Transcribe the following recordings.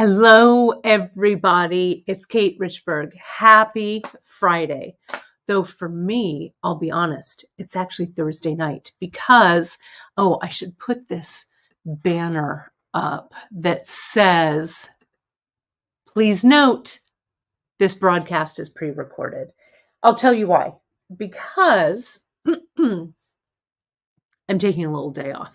Hello, everybody. It's Kate Richberg. Happy Friday. Though for me, I'll be honest, it's actually Thursday night because, I should put this banner up that says, please note, this broadcast is pre-recorded. I'll tell you why. Because I'm taking a little day off.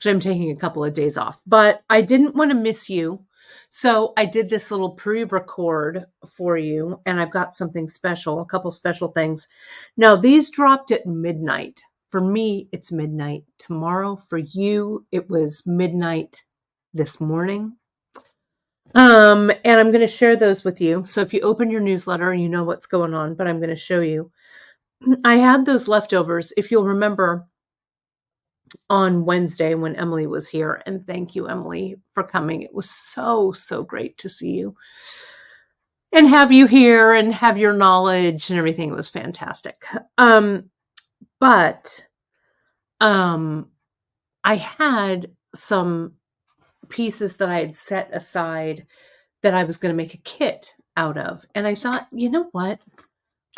I'm taking a couple of days off, but I didn't want to miss you. So I did this little pre-record for you, and I've got something special, a couple special things. Now, these dropped at midnight. For me, it's midnight tomorrow. For you, it was midnight this morning. And I'm going to share those with you. So if you open your newsletter, you know what's going on, but I'm going to show you. I had those leftovers. If you'll remember, on Wednesday when Emily was here. And thank you, Emily, for coming. It was so great to see you and have you here and have your knowledge and everything. It was fantastic. But I had some pieces that I had set aside that I was going to make a kit out of. And I thought, you know what?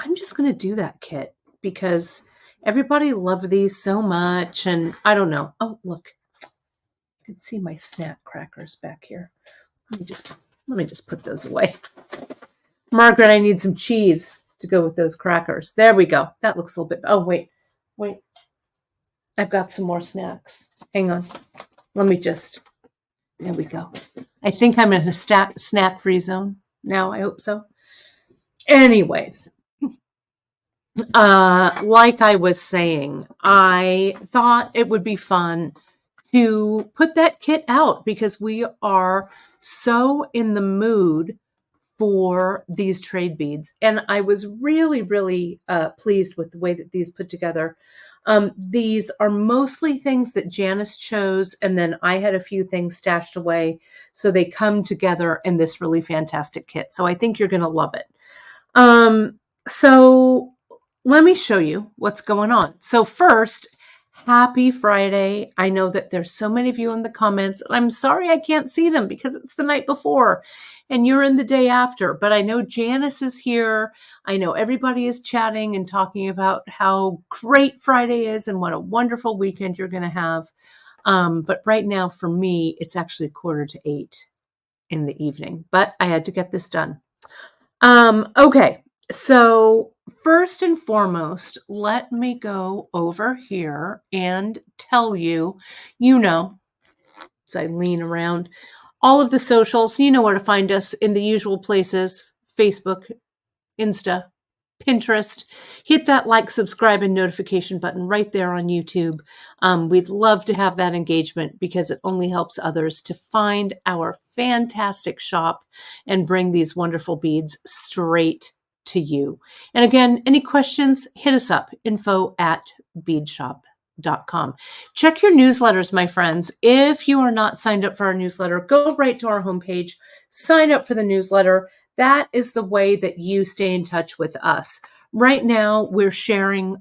I'm just going to do that kit because everybody loved these so much, and I don't know. Oh, look, you can see my snack crackers back here. Let me just put those away. Margaret, I need some cheese to go with those crackers. There we go. That looks a little bit. Oh, wait. I've got some more snacks. Hang on. There we go. I think I'm in a snack-free zone now. I hope so. Anyways. Like I was saying, I thought it would be fun to put that kit out because we are so in the mood for these trade beads. And I was really pleased with the way that these put together. These are mostly things that Janice chose, and then I had a few things stashed away. So they come together in this really fantastic kit. So I think you're going to love it. So let me show you what's going on. So first, happy Friday. I know that there's so many of you in the comments, and I'm sorry I can't see them because it's the night before and you're in the day after. But I know Janice is here. I know everybody is chatting and talking about how great Friday is and what a wonderful weekend you're going to have. But right now for me, it's actually 7:45 in the evening, but I had to get this done. Okay. So first and foremost, let me go over here and tell you, as I lean around, all of the socials, you know where to find us in the usual places: Facebook, Insta, Pinterest. Hit that like, subscribe, and notification button right there on YouTube. We'd love to have that engagement because it only helps others to find our fantastic shop and bring these wonderful beads straight to you. And again, any questions, hit us up, info@beadshop.com. Check your newsletters, my friends. If you are not signed up for our newsletter, go right to our homepage, sign up for the newsletter. That is the way that you stay in touch with us. Right now, we're sharing,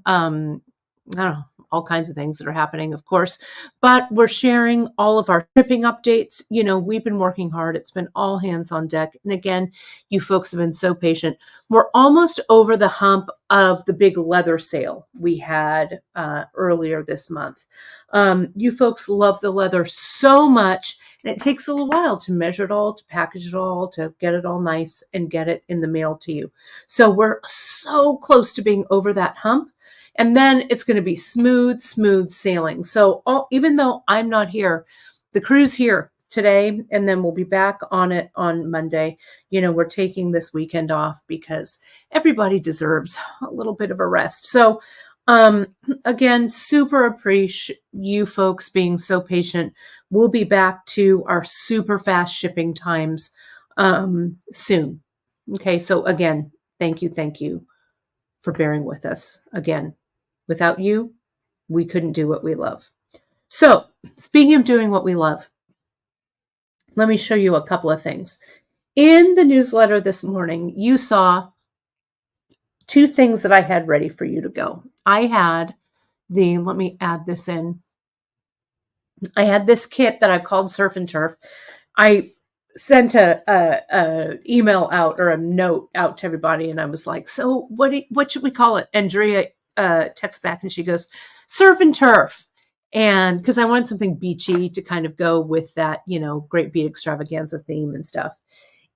all kinds of things that are happening, of course, but we're sharing all of our shipping updates. We've been working hard. It's been all hands on deck. And again, you folks have been so patient. We're almost over the hump of the big leather sale we had earlier this month. You folks love the leather so much, and it takes a little while to measure it all, to package it all, to get it all nice and get it in the mail to you. So we're so close to being over that hump. And then it's going to be smooth sailing. So even though I'm not here, the crew's here today, and then we'll be back on it on Monday. We're taking this weekend off because everybody deserves a little bit of a rest. So again, super appreciate you folks being so patient. We'll be back to our super fast shipping times soon. Okay, so again, thank you for bearing with us. Again, without you, we couldn't do what we love. So, speaking of doing what we love, let me show you a couple of things. In the newsletter this morning, you saw two things that I had ready for you to go. I had let me add this in. I had this kit that I called Surf and Turf. I sent a email out or a note out to everybody, and I was like, "So what should we call it?" Andrea texts back, and she goes, "Surf and turf." And because I wanted something beachy to kind of go with that, Great Beat Extravaganza theme and stuff.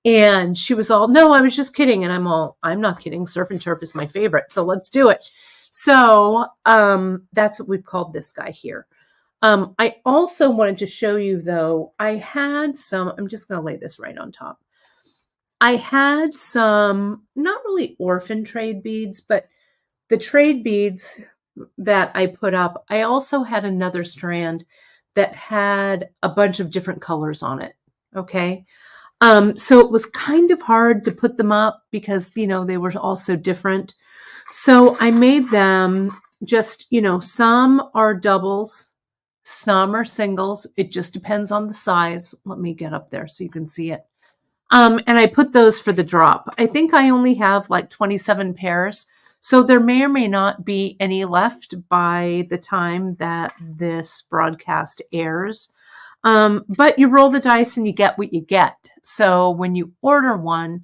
And she was all, "No, I was just kidding." And I'm all, "I'm not kidding. Surf and turf is my favorite. So let's do it." So that's what we've called this guy here. I also wanted to show you, though, I had some, I'm just going to lay this right on top. I had some, not really orphan trade beads, but the trade beads that I put up, I also had another strand that had a bunch of different colors on it. Okay. So it was kind of hard to put them up because, they were all so different. So I made them just, some are doubles, some are singles. It just depends on the size. Let me get up there so you can see it. And I put those for the drop. I think I only have like 27 pairs. So there may or may not be any left by the time that this broadcast airs. But you roll the dice and you get what you get. So when you order one,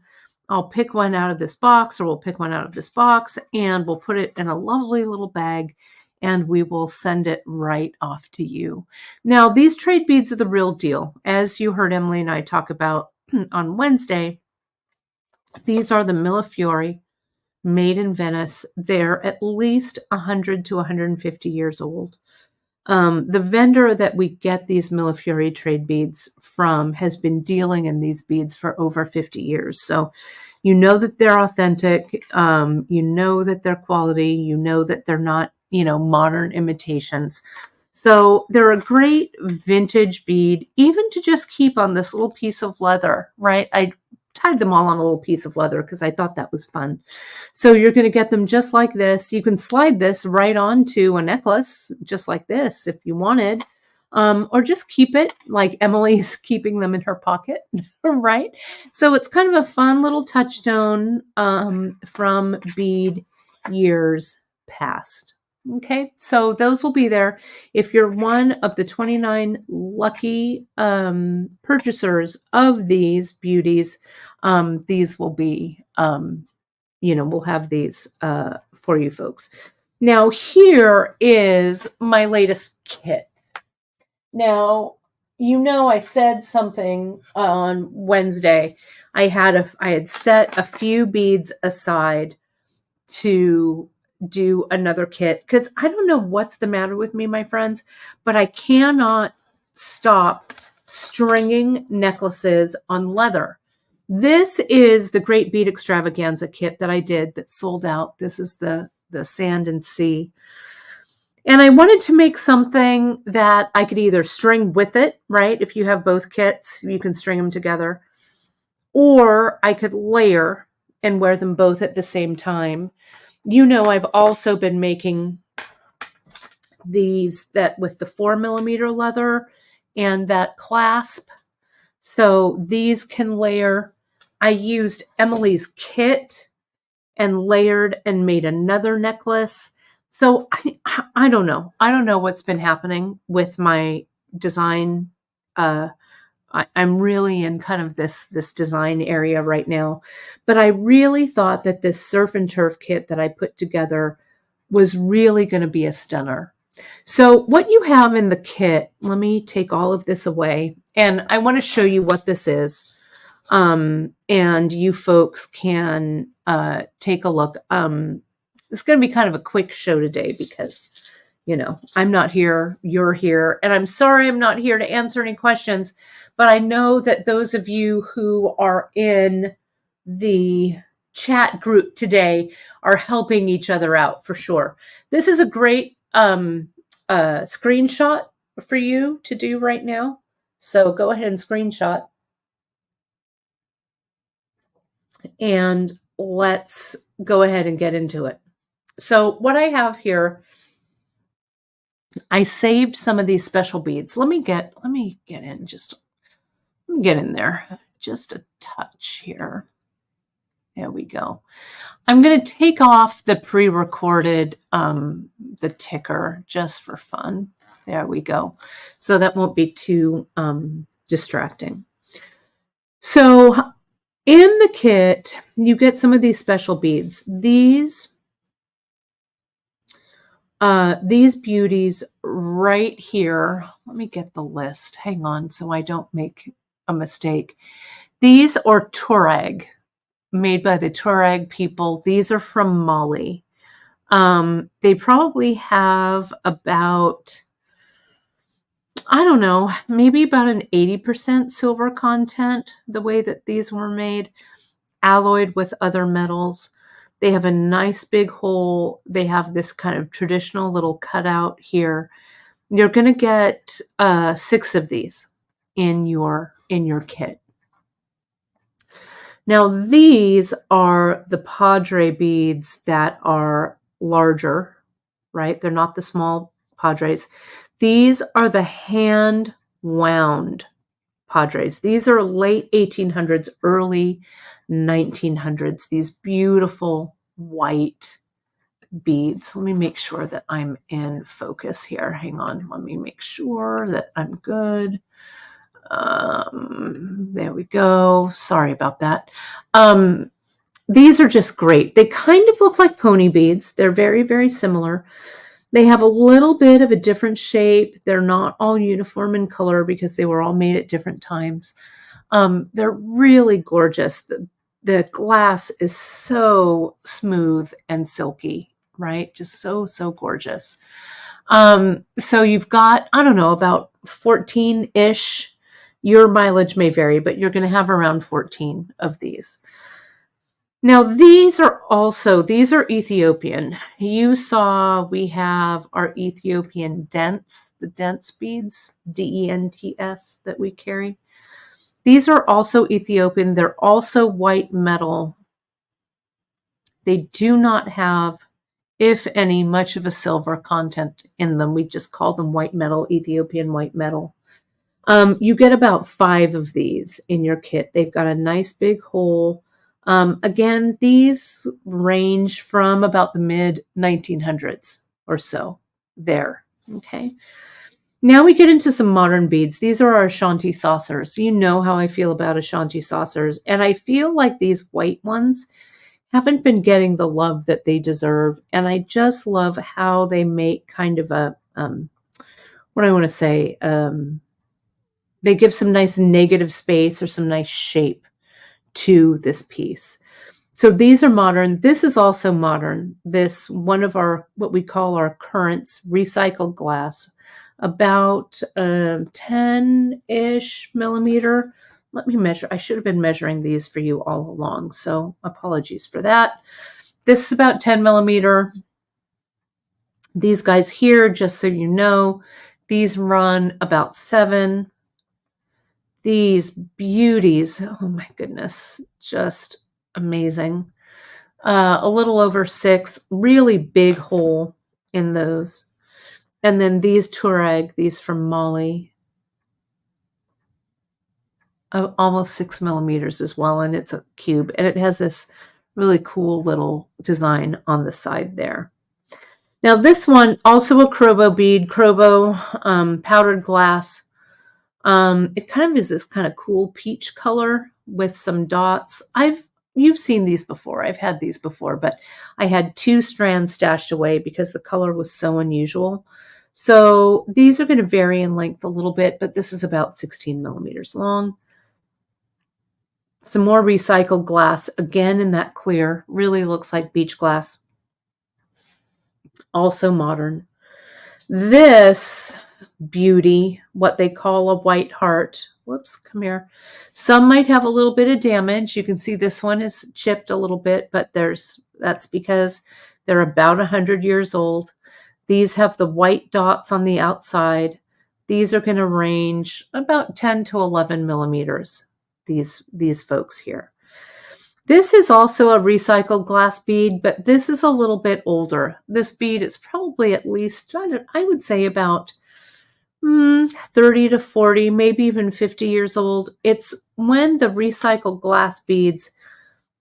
I'll pick one out of this box, or we'll pick one out of this box, and we'll put it in a lovely little bag, and we will send it right off to you. Now, these trade beads are the real deal. As you heard Emily and I talk about on Wednesday, these are the Millefiori made in Venice. They're at least 100 to 150 years old. The vendor that we get these Millefiori trade beads from has been dealing in these beads for over 50 years. So you know that they're authentic. You know that they're quality. You know that they're not, modern imitations. So they're a great vintage bead, even to just keep on this little piece of leather, right? I tied them all on a little piece of leather because I thought that was fun. So you're going to get them just like this. You can slide this right onto a necklace just like this if you wanted, or just keep it like Emily's keeping them in her pocket, right? So it's kind of a fun little touchstone from bead years past. Okay, so those will be there. If you're one of the 29 lucky purchasers of these beauties, these will be, we'll have these for you folks. Now, here is my latest kit. Now, I said something on Wednesday. I had set a few beads aside to do another kit because I don't know what's the matter with me, my friends, but I cannot stop stringing necklaces on leather. This is the Great Bead Extravaganza kit that I did that sold out. This is the Sand and Sea. And I wanted to make something that I could either string with it, right? If you have both kits, you can string them together. Or I could layer and wear them both at the same time. I've also been making these that with the 4mm leather and that clasp. So these can layer. I used Emily's kit and layered and made another necklace. So I don't know. I don't know what's been happening with my design. I'm really in kind of this design area right now, but I really thought that this surf and turf kit that I put together was really going to be a stunner. So what you have in the kit, let me take all of this away, and I want to show you what this is. And you folks can take a look. It's going to be kind of a quick show today because, I'm not here, you're here, and I'm sorry I'm not here to answer any questions, but I know that those of you who are in the chat group today are helping each other out for sure. This is a great screenshot for you to do right now. So go ahead and screenshot. And let's go ahead and get into it. So what I have here, I saved some of these special beads. Let me get in there just a touch here. There we go. I'm going to take off the pre-recorded, the ticker just for fun. There we go. So that won't be too distracting. So in the kit, you get some of these special beads. These beauties right here. Let me get the list. Hang on so I don't make a mistake. These are Tuareg, made by the Tuareg people. These are from Mali. They probably have about, I don't know, maybe about an 80% silver content, the way that these were made, alloyed with other metals. They have a nice big hole. They have this kind of traditional little cutout here. You're going to get 6 of these in your kit. Now, these are the Padre beads that are larger, right? They're not the small Padres. These are the hand wound Padres. These are late 1800s, early 1900s, these beautiful white beads. Let me make sure that I'm in focus here. Hang on. Let me make sure that I'm good. There we go. Sorry about that. These are just great. They kind of look like pony beads. They're very, very similar. They have a little bit of a different shape. They're not all uniform in color because they were all made at different times. They're really gorgeous. The glass is so smooth and silky, right? Just so, so gorgeous. So you've got, I don't know, about 14-ish. Your mileage may vary, but you're going to have around 14 of these. Now, these are Ethiopian. You saw we have our Ethiopian dents, the dents beads, DENTS, that we carry. These are also Ethiopian. They're also white metal. They do not have, if any, much of a silver content in them. We just call them white metal, Ethiopian white metal. You get about 5 of these in your kit. They've got a nice big hole. Again, these range from about the mid-1900s or so there, okay? Now we get into some modern beads. These are our Ashanti saucers. You know how I feel about Ashanti saucers, and I feel like these white ones haven't been getting the love that they deserve, and I just love how they make kind of a, what I want to say, they give some nice negative space or some nice shape to this piece. So these are modern. This is also modern. This one of our, what we call our currents, recycled glass, about 10-ish millimeter. Let me measure. I should have been measuring these for you all along, so apologies for that. This is about 10 millimeter. These guys here, just so you know, these run about 7. These beauties, oh my goodness, just amazing. A little over 6, really big hole in those. And then these Tuareg, these from Mali, almost 6 millimeters as well, and it's a cube. And it has this really cool little design on the side there. Now this one, also a Crobo bead, Crobo powdered glass. It kind of is this kind of cool peach color with some dots. You've seen these before. I've had these before, but I had 2 strands stashed away because the color was so unusual. So these are going to vary in length a little bit, but this is about 16 millimeters long. Some more recycled glass, again in that clear, really looks like beach glass. Also modern. This beauty, what they call a white heart. Whoops, come here. Some might have a little bit of damage. You can see this one is chipped a little bit, but that's because they're about 100 years old. These have the white dots on the outside. These are going to range about 10 to 11 millimeters, these folks here. This is also a recycled glass bead, but this is a little bit older. This bead is probably at least, I would say about 30 to 40, maybe even 50 years old. It's when the recycled glass beads,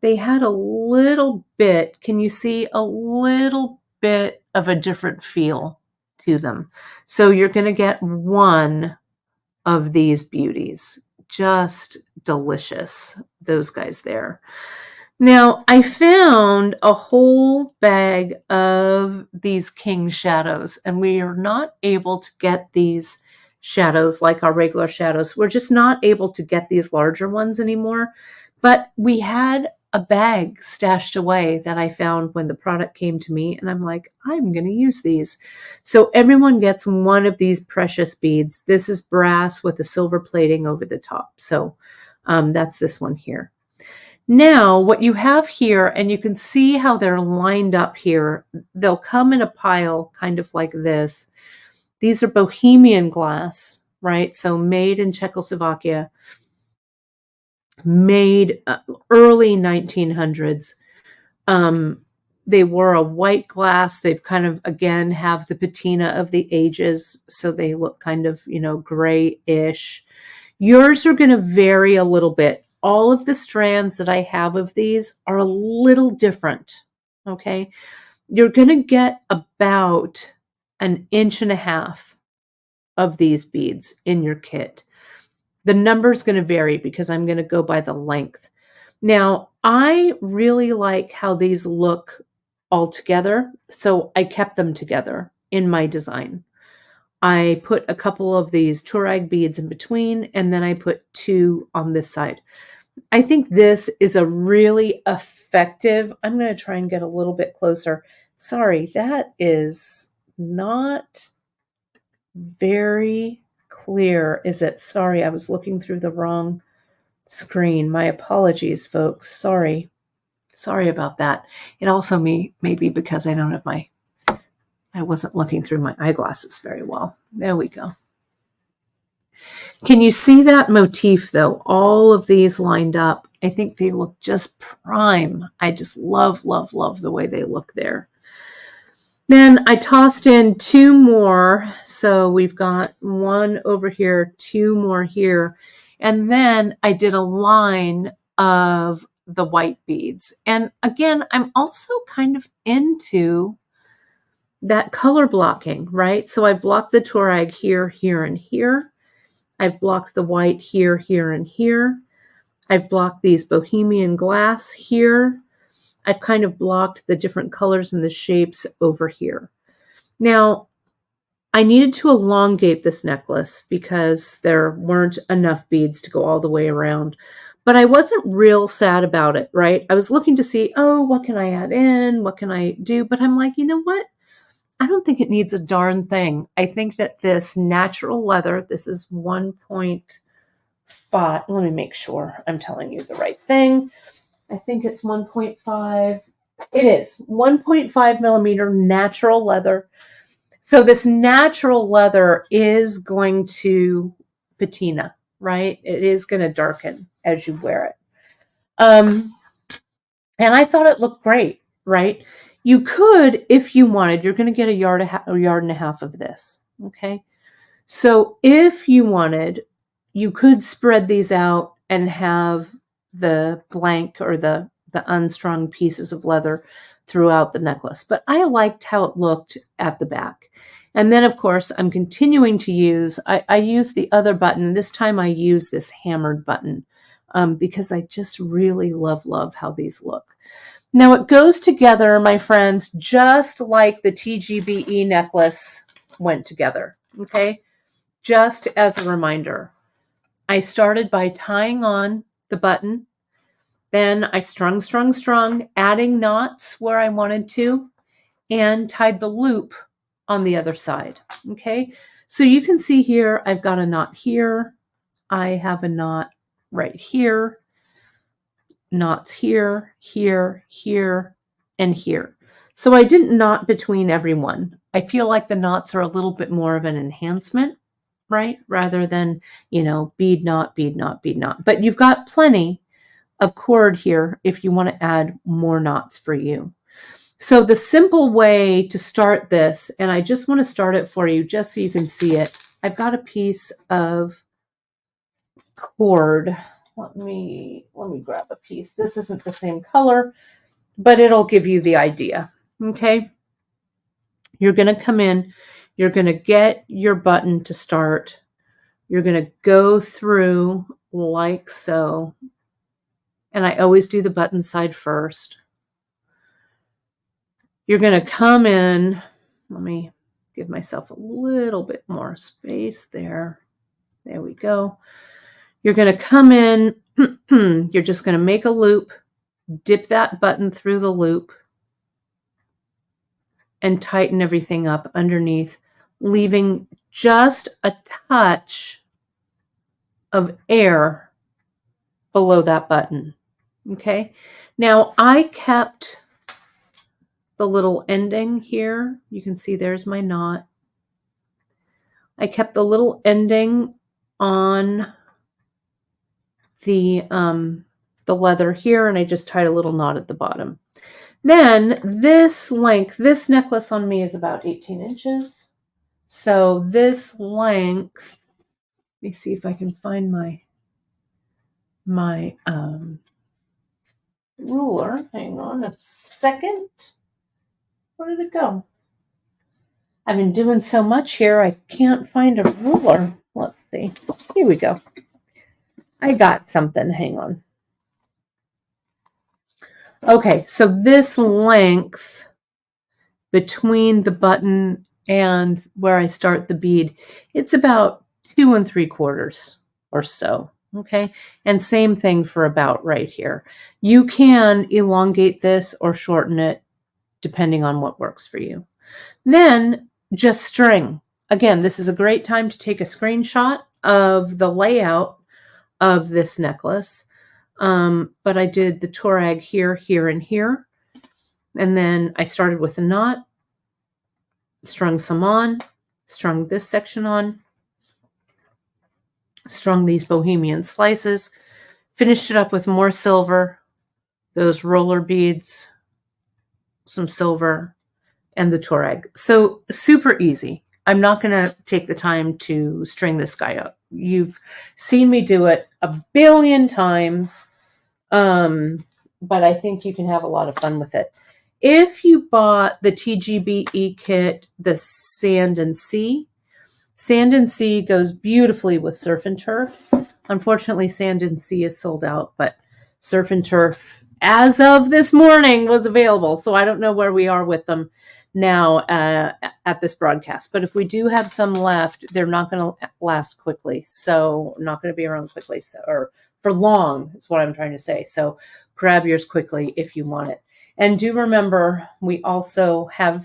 they had a little bit, can you see, a little bit of a different feel to them. So you're going to get 1 of these beauties just delicious, those guys there. Now, I found a whole bag of these king shadows, and we are not able to get these shadows like our regular shadows. We're just not able to get these larger ones anymore. But we had a bag stashed away that I found when the product came to me, and I'm like, I'm going to use these. So everyone gets one of these precious beads. This is brass with a silver plating over the top. So that's this one here. Now, what you have here, and you can see how they're lined up here, they'll come in a pile kind of like this. These are Bohemian glass, right? So made in Czechoslovakia, made early 1900s. They were a white glass. They've kind of, again, have the patina of the ages, so they look kind of, grayish. Yours are going to vary a little bit. All of the strands that I have of these are a little different, okay? You're going to get about 1.5 inches of these beads in your kit. The number's going to vary because I'm going to go by the length. Now, I really like how these look all together, so I kept them together in my design. I put a couple of these Turag beads in between, and then I put 2 on this side. I think this is a really effective, I'm going to try and get a little bit closer. Sorry, that is not very clear, is it? Sorry, I was looking through the wrong screen. My apologies, folks. Sorry about that. It also may be because I don't have I wasn't looking through my eyeglasses very well. There we go. Can you see that motif though? All of these lined up. I think they look just prime. I just love the way they look there. Then I tossed in 2 more. So we've got 1 over here, 2 more here. And then I did a line of the white beads. And again, I'm also kind of into that color blocking, right? So I blocked the Turag here, here, and here. I've blocked the white here, here, and here. I've blocked these Bohemian glass here. I've kind of blocked the different colors and the shapes over here. Now, I needed to elongate this necklace because there weren't enough beads to go all the way around. But I wasn't real sad about it, right? I was looking to see, what can I add in? What can I do? But I'm like, you know what? I don't think it needs a darn thing. I think that this natural leather, this is 1.5. Let me make sure I'm telling you the right thing. I think it's 1.5. It is 1.5 millimeter natural leather. So this natural leather is going to patina, right? It is going to darken as you wear it. And I thought it looked great, right? You could, if you wanted, you're going to get a yard and a half of this, okay? So if you wanted, you could spread these out and have the blank or the unstrung pieces of leather throughout the necklace. But I liked how it looked at the back. And then, of course, I'm continuing to use, I use the other button. This time I use this hammered button because I just really love how these look. Now it goes together, my friends, just like the TGBE necklace went together, okay? Just as a reminder, I started by tying on the button. Then I strung, adding knots where I wanted to, and tied the loop on the other side, okay? So you can see here, I've got a knot here. I have a knot right here. Knots here, here, here, and here. So I didn't knot between every one. I feel like the knots are a little bit more of an enhancement, right? Rather than, bead knot, bead knot, bead knot. But you've got plenty of cord here if you want to add more knots for you. So the simple way to start this, and I just want to start it for you just so you can see it. I've got a piece of cord. Let me grab a piece. This isn't the same color, but it'll give you the idea. Okay. You're going to come in, you're going to get your button to start. You're going to go through like so. And I always do the button side first. You're going to come in. Let me give myself a little bit more space there. There we go. You're going to come in. You're just going to make a loop, dip that button through the loop, and tighten everything up underneath, leaving just a touch of air below that button. Okay. Now I kept the little ending here. You can see there's my knot. I kept the little ending on the leather here, and I just tied a little knot at the bottom. Then this length, this necklace on me is about 18 inches. So this length, let me see if I can find my ruler. Hang on a second. Where did it go? I've been doing so much here, I can't find a ruler. Let's see. Here we go. I got something. Hang on. Okay, so this length between the button and where I start the bead, it's about 2 3/4 or so. Okay, and same thing for about right here. You can elongate this or shorten it depending on what works for you. Then just string. Again, this is a great time to take a screenshot of the layout of this necklace. But I did the torag here, here, and here. And then I started with a knot, strung some on, strung this section on, strung these bohemian slices, finished it up with more silver, those roller beads, some silver, and the torag. So super easy. I'm not going to take the time to string this guy up. You've seen me do it a billion times, but I think you can have a lot of fun with it. If you bought the TGBE kit, the Sand and Sea goes beautifully with Surf and Turf. Unfortunately, Sand and Sea is sold out, but Surf and Turf, as of this morning, was available. So I don't know where we are with them now at this broadcast. But if we do have some left, they're not going to last quickly. So not going to be around quickly, or for long is what I'm trying to say. So grab yours quickly if you want it. And do remember, we also have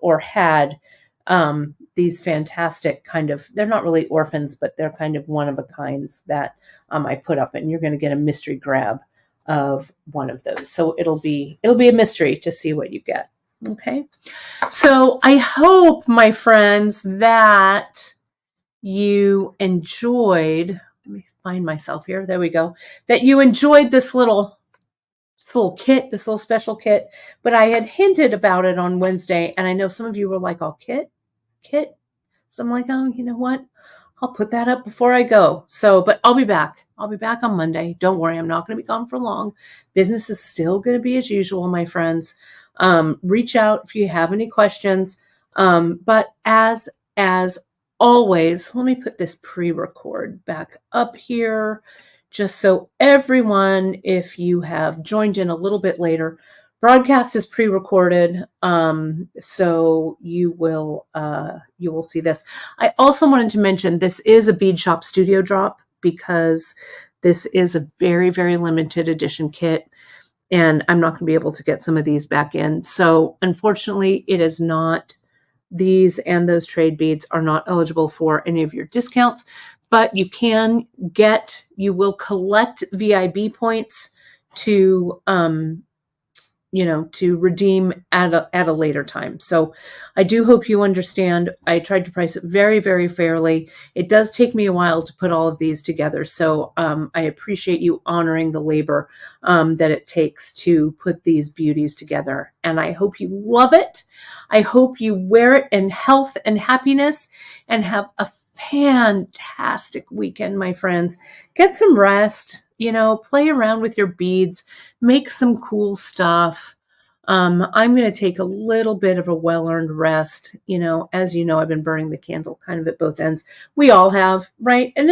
or had these fantastic kind of, they're not really orphans, but they're kind of one of a kinds that I put up, and you're going to get a mystery grab of one of those. So it'll be a mystery to see what you get. Okay. So I hope, my friends, that you enjoyed, let me find myself here. There we go. That you enjoyed this little kit, this little special kit, but I had hinted about it on Wednesday, and I know some of you were like, oh, kit. So I'm like, oh, you know what? I'll put that up before I go. So, but I'll be back. I'll be back on Monday. Don't worry. I'm not going to be gone for long. Business is still going to be as usual, my friends. Reach out if you have any questions. But as always, let me put this pre-record back up here, just so everyone, if you have joined in a little bit later, broadcast is pre-recorded, so you will see this. I also wanted to mention this is a Bead Shop Studio drop, because this is a very, very limited edition kit, and I'm not going to be able to get some of these back in. So unfortunately, it is not, these and those trade beads are not eligible for any of your discounts, but you will collect VIB points to to redeem at a later time. So I do hope you understand. I tried to price it very, very fairly. It does take me a while to put all of these together. So I appreciate you honoring the labor that it takes to put these beauties together. And I hope you love it. I hope you wear it in health and happiness and have a fantastic weekend, my friends. Get some rest. Play around with your beads, make some cool stuff. I'm going to take a little bit of a well-earned rest. As you know, I've been burning the candle kind of at both ends. We all have, right? And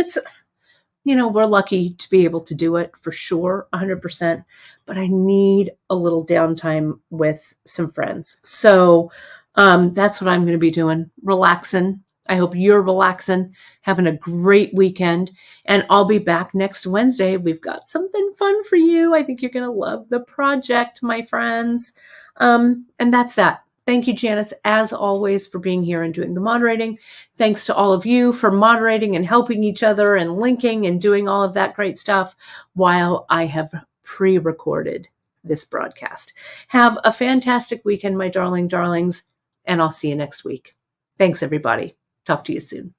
we're lucky to be able to do it for sure, 100%, but I need a little downtime with some friends. So that's what I'm going to be doing, relaxing. I hope you're relaxing, having a great weekend, and I'll be back next Wednesday. We've got something fun for you. I think you're going to love the project, my friends. And that's that. Thank you, Janice, as always, for being here and doing the moderating. Thanks to all of you for moderating and helping each other and linking and doing all of that great stuff while I have pre-recorded this broadcast. Have a fantastic weekend, my darlings, and I'll see you next week. Thanks, everybody. Talk to you soon.